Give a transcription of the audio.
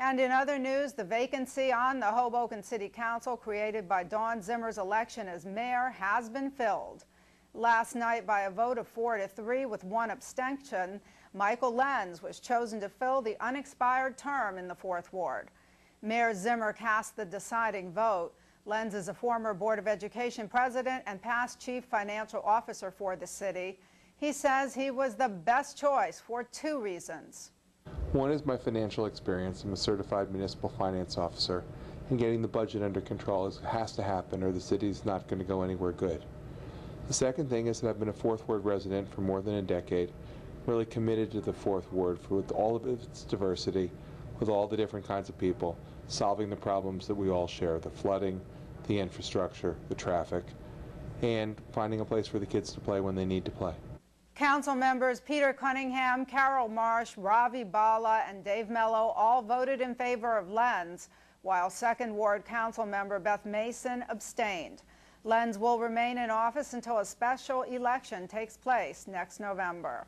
And in other news, the vacancy on the Hoboken City Council created by Dawn Zimmer's election as mayor has been filled. Last night, by a vote of 4-3 with one abstention, Michael Lenz was chosen to fill the unexpired term in the 4th Ward. Mayor Zimmer cast the deciding vote. Lenz is a former Board of Education president and past chief financial officer for the city. He says he was the best choice for 2 reasons. One is my financial experience. I'm a certified municipal finance officer, and getting the budget under control has to happen or the city's not going to go anywhere good. The second thing is that I've been a 4th Ward resident for more than a decade, really committed to the 4th Ward with all of its diversity, with all the different kinds of people, solving the problems that we all share, the flooding, the infrastructure, the traffic, and finding a place for the kids to play when they need to play. Council members Peter Cunningham, Carol Marsh, Ravi Bala, and Dave Mello all voted in favor of Lenz, while 2nd Ward Council member Beth Mason abstained. Lenz will remain in office until a special election takes place next November.